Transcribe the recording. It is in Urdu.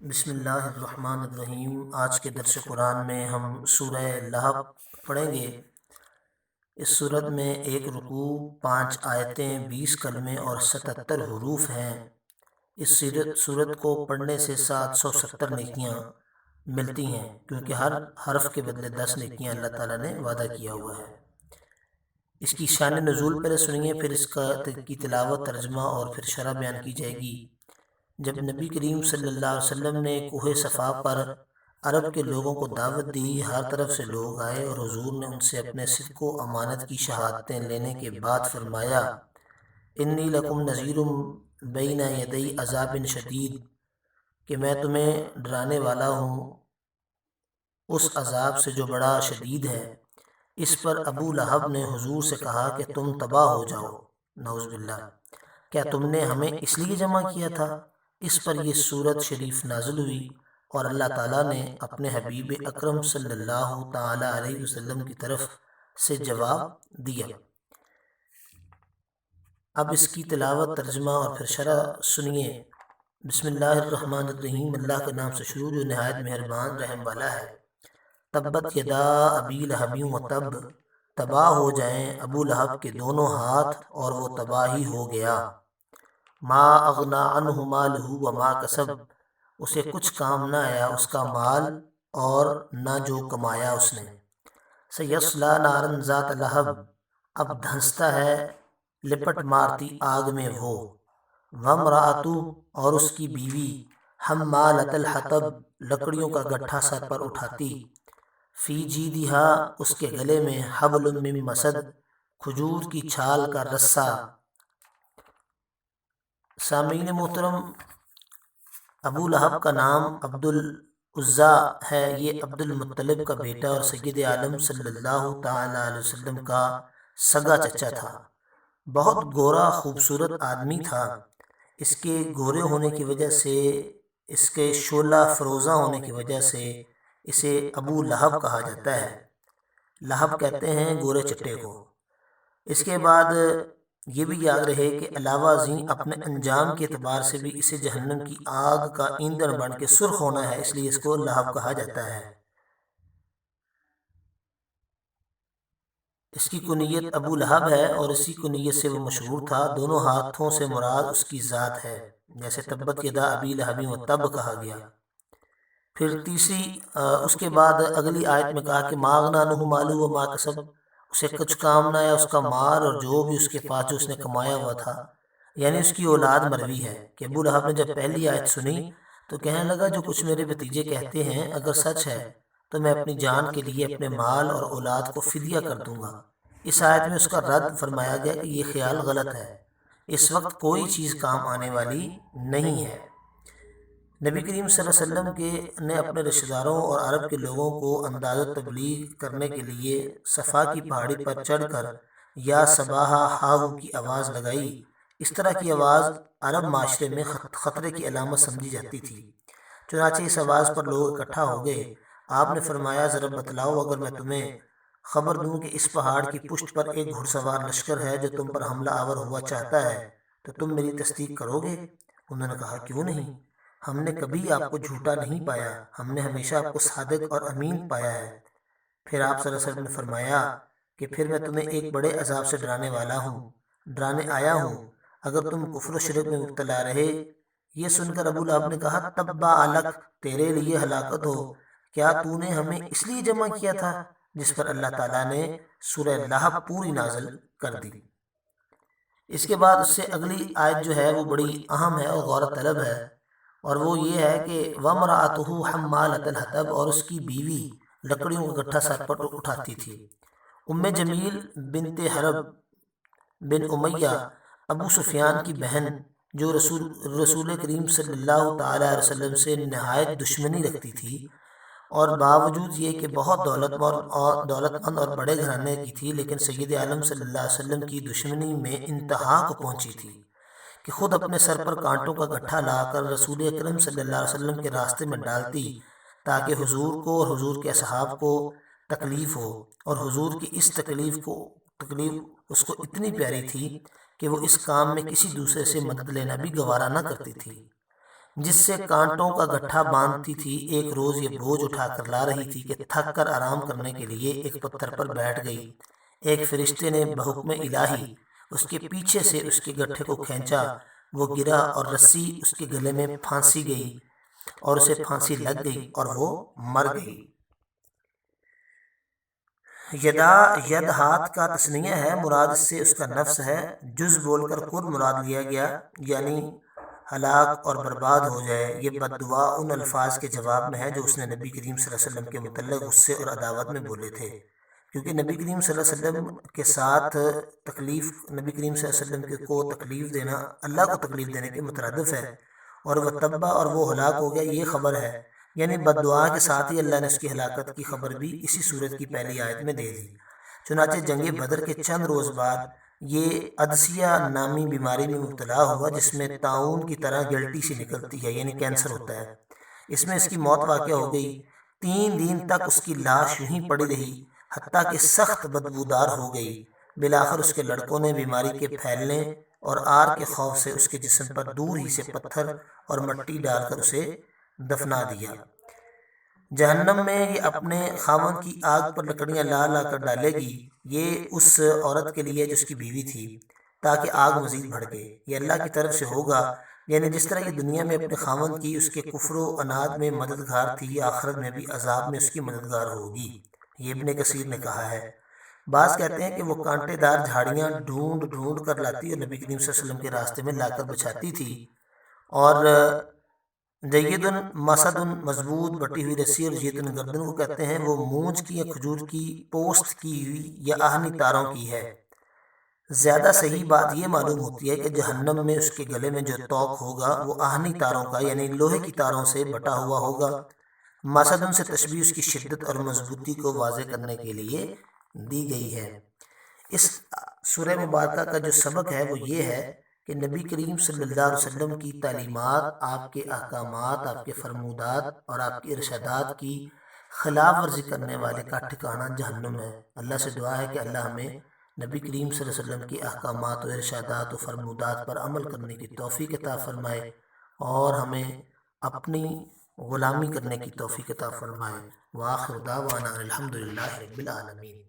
بسم اللہ الرحمن الرحیم۔ آج کے درس قرآن میں ہم سورہ لہب پڑھیں گے۔ اس سورت میں ایک رکوع، 5 آیتیں، 20 کلمے اور 77 حروف ہیں۔ اس سورت کو پڑھنے سے 770 نیکیاں ملتی ہیں، کیونکہ ہر حرف کے بدلے 10 نیکیاں اللہ تعالیٰ نے وعدہ کیا ہوا ہے۔ اس کی شان نزول پہلے سنیے، پھر اس کی تلاوت، ترجمہ اور پھر شرح بیان کی جائے گی۔ جب نبی کریم صلی اللہ علیہ وسلم نے کوہ صفا پر عرب کے لوگوں کو دعوت دی، ہر طرف سے لوگ آئے اور حضور نے ان سے اپنے صدق و امانت کی شہادتیں لینے کے بعد فرمایا، انی لکم نذیر بین یدی عذاب شدید، کہ میں تمہیں ڈرانے والا ہوں اس عذاب سے جو بڑا شدید ہے۔ اس پر ابو لہب نے حضور سے کہا کہ تم تباہ ہو جاؤ، نعوذ باللہ، کیا تم نے ہمیں اس لیے جمع کیا تھا؟ اس پر یہ سورت شریف نازل ہوئی اور اللہ تعالیٰ نے اپنے حبیب اکرم صلی اللہ تعالیٰ علیہ وسلم کی طرف سے جواب دیا۔ اب اس کی تلاوت، ترجمہ اور پھر شرح سنیے۔ بسم اللہ الرحمن الرحیم، اللہ کے نام سے شروع جو نہایت مہربان رحم والا ہے۔ تبت یدا ابی لہب و تب، تباہ ہو جائیں ابو لہب کے دونوں ہاتھ اور وہ تباہی ہو گیا۔ ما اغنا عنہ مالہ وما کسب، اسے کچھ کام نہ آیا اس کا مال اور نہ جو کمایا اس نے۔ سیصلی نارا ذات لہب، اب دھنستا ہے لپٹ مارتی آگ میں وہ۔ وامرأتہ، اور اس کی بیوی، حمالۃ الحطب، لکڑیوں کا گٹھا سر پر اٹھاتی، فی جیدہا، اس کے گلے میں، حبل من مسد، کھجور کی چھال کا رسہ۔ سامعین محترم، ابو لہب کا نام عبد العزیٰ ہے۔ یہ عبد المطلب کا بیٹا اور سید عالم صلی اللہ تعالیٰ علیہ وسلم کا سگا چچا تھا۔ بہت گورا خوبصورت آدمی تھا۔ اس کے گورے ہونے کی وجہ سے، اس کے شعلہ فروزاں ہونے کی وجہ سے اسے ابو لہب کہا جاتا ہے۔ لہب کہتے ہیں گورے چٹے کو۔ اس کے بعد یہ بھی یاد رہے کہ علاوہ ازیں اپنے انجام کے اعتبار سے بھی اسے جہنم کی آگ کا ایندھن بن کے سرخ ہونا ہے، اس لیے اس کو لہب کہا جاتا ہے۔ اس کی کنیت ابو لہب ہے اور اسی کنیت سے وہ مشہور تھا۔ دونوں ہاتھوں سے مراد اس کی ذات ہے، جیسے تبت یدا ابی لہب و تب کہا گیا۔ پھر تیسری اس کے بعد اگلی آیت میں کہا کہ ما اغنی عنہ مالہ وما کسب، اسے کچھ کام نہ آیا اس کا مال اور جو بھی اس کے پاس جو اس نے کمایا ہوا تھا، یعنی اس کی اولاد مروی ہے۔ کہ ابو لہب نے جب پہلی آیت سنی تو کہنے لگا جو کچھ میرے بھتیجے کہتے ہیں اگر سچ ہے تو میں اپنی جان کے لیے اپنے مال اور اولاد کو فدیہ کر دوں گا۔ اس آیت میں اس کا رد فرمایا گیا کہ یہ خیال غلط ہے، اس وقت کوئی چیز کام آنے والی نہیں ہے۔ نبی کریم صلی اللہ علیہ وسلم نے اپنے رشتہ داروں اور عرب کے لوگوں کو انداز تبلیغ کرنے کے لیے صفا کی پہاڑی پر چڑھ کر یا صباح ہاہو کی آواز لگائی۔ اس طرح کی آواز عرب معاشرے میں خطرے کی علامت سمجھی جاتی تھی، چنانچہ اس آواز پر لوگ اکٹھا ہو گئے۔ آپ نے فرمایا ذرا بتلاؤ، اگر میں تمہیں خبر دوں کہ اس پہاڑ کی پشت پر ایک گھڑ سوار لشکر ہے جو تم پر حملہ آور ہوا چاہتا ہے تو تم میری تصدیق کرو گے؟ انہوں نے کہا کیوں نہیں، ہم نے کبھی آپ کو جھوٹا نہیں پایا، ہم نے ہمیشہ آپ کو صادق اور امین پایا ہے۔ پھر آپ صلی اللہ علیہ وسلم نے فرمایا کہ پھر میں تمہیں ایک بڑے عذاب سے ڈرانے آیا ہوں اگر تم کفر و شرک میں مبتلا رہے۔ یہ سن کر ابو لہب نے کہا تبا لک، تیرے لیے ہلاکت ہو، کیا تو نے ہمیں اس لیے جمع کیا تھا؟ جس پر اللہ تعالیٰ نے سورہ لہب پوری نازل کر دی۔ اس کے بعد اس سے اگلی آیت جو ہے وہ بڑی اہم ہے اور غور طلب ہے، اور وہ یہ ہے کہ وامرأتہ حمالۃ الحطب، اور اس کی بیوی لکڑیوں کا گٹھا سر پر اٹھاتی تھی۔ ام جمیل بنت حرب بن امیہ، ابو سفیان کی بہن، جو رسول کریم صلی اللہ تعالیٰ علیہ وسلم سے نہایت دشمنی رکھتی تھی اور باوجود یہ کہ بہت دولت مند اور بڑے گھرانے کی تھی، لیکن سید عالم صلی اللہ علیہ وسلم کی دشمنی میں انتہا کو پہنچی تھی کہ خود اپنے سر پر کانٹوں کا گٹھا لا کر رسول اکرم صلی اللہ علیہ وسلم کے راستے میں ڈالتی تاکہ حضور کو اور حضور کے اصحاب کو تکلیف ہو، اور حضور کی اس تکلیف اس کو اتنی پیاری تھی کہ وہ اس کام میں کسی دوسرے سے مدد لینا بھی گوارا نہ کرتی تھی۔ جس سے کانٹوں کا گٹھا باندھتی تھی، ایک روز یہ بوجھ اٹھا کر لا رہی تھی کہ تھک کر آرام کرنے کے لیے ایک پتھر پر بیٹھ گئی۔ ایک فرشتے نے بحکم الہی اس کے پیچھے سے اس کے گٹھے کو کھینچا، وہ گرا اور رسی اس کے گلے میں پھانسی گئی اور اسے پھانسی لگ گئی اور وہ مر گئی۔ یدا ید ہاتھ کا تثنیہ ہے، مراد اس سے اس کا نفس ہے۔ جز بول کر کل مراد لیا گیا، یعنی ہلاک اور برباد ہو جائے۔ یہ بد دعا ان الفاظ کے جواب میں ہے جو اس نے نبی کریم صلی اللہ علیہ وسلم کے متعلق غصے اور عداوت میں بولے تھے، کیونکہ نبی کریم صلی اللہ علیہ وسلم کے ساتھ نبی کریم صلی اللہ علیہ وسلم کو تکلیف دینا اللہ کو تکلیف دینے کے مترادف ہے، اور وہ تبا اور وہ ہلاک ہو گیا یہ خبر ہے، یعنی بد دعا کے ساتھ ہی اللہ نے اس کی ہلاکت کی خبر بھی اسی صورت کی پہلی آیت میں دے دی۔ چنانچہ جنگ بدر کے چند روز بعد یہ عدسیہ نامی بیماری میں مبتلا ہوا، جس میں طاعون کی طرح گلٹی سی نکلتی ہے، یعنی کینسر ہوتا ہے۔ اس میں اس کی موت واقع ہو گئی۔ 3 دن تک اس کی لاش یوں ہی پڑی رہی، حتیٰ کہ سخت بدبودار ہو گئی۔ بالآخر اس کے لڑکوں نے بیماری کے پھیلنے اور آر کے خوف سے اس کے جسم پر دور ہی سے پتھر اور مٹی ڈال کر اسے دفنا دیا۔ جہنم میں یہ اپنے خاوند کی آگ پر لکڑیاں لا لا کر ڈالے گی، یہ اس عورت کے لیے جو اس کی بیوی تھی، تاکہ آگ مزید بھڑکے۔ یہ اللہ کی طرف سے ہوگا، یعنی جس طرح یہ دنیا میں اپنے خاوند کی اس کے کفر و عناد میں مددگار تھی، آخرت میں بھی عذاب میں اس کی مددگار ہوگی۔ یہ ابن کثیر نے کہا ہے۔ بعض کہتے ہیں کہ وہ کانٹے دار جھاڑیاں ڈھونڈ ڈھونڈ کر لاتی اور نبی کریم صلی اللہ علیہ وسلم کے راستے میں لا کر بچھاتی تھی، اور جیدن مسدن مضبوط بٹی ہوئی رسی اور جیدن گردن کو کہتے ہیں، وہ مونج کی یا کھجور کی پوست کی ہوئی یا آہنی تاروں کی ہے۔ زیادہ صحیح بات یہ معلوم ہوتی ہے کہ جہنم میں اس کے گلے میں جو توق ہوگا وہ آہنی تاروں کا یعنی لوہے کی تاروں سے بٹا ہوا ہوگا۔ مسدن سے تشبیہ اس کی شدت اور مضبوطی کو واضح کرنے کے لیے دی گئی ہے۔ اس سورہ مبارکہ کا جو سبق ہے وہ یہ ہے کہ نبی کریم صلی اللہ علیہ وسلم کی تعلیمات، آپ کے احکامات، آپ کے فرمودات اور آپ کے ارشادات کی خلاف ورزی کرنے والے کا ٹھکانہ جہنم ہے۔ اللہ سے دعا ہے کہ اللہ ہمیں نبی کریم صلی اللہ علیہ وسلم کے احکامات و ارشادات و فرمودات پر عمل کرنے کی توفیق عطا فرمائے اور ہمیں اپنی غلامی کرنے کی توفیق عطا فرمائے۔ وآخر دعوانا الحمدللہ رب العالمین۔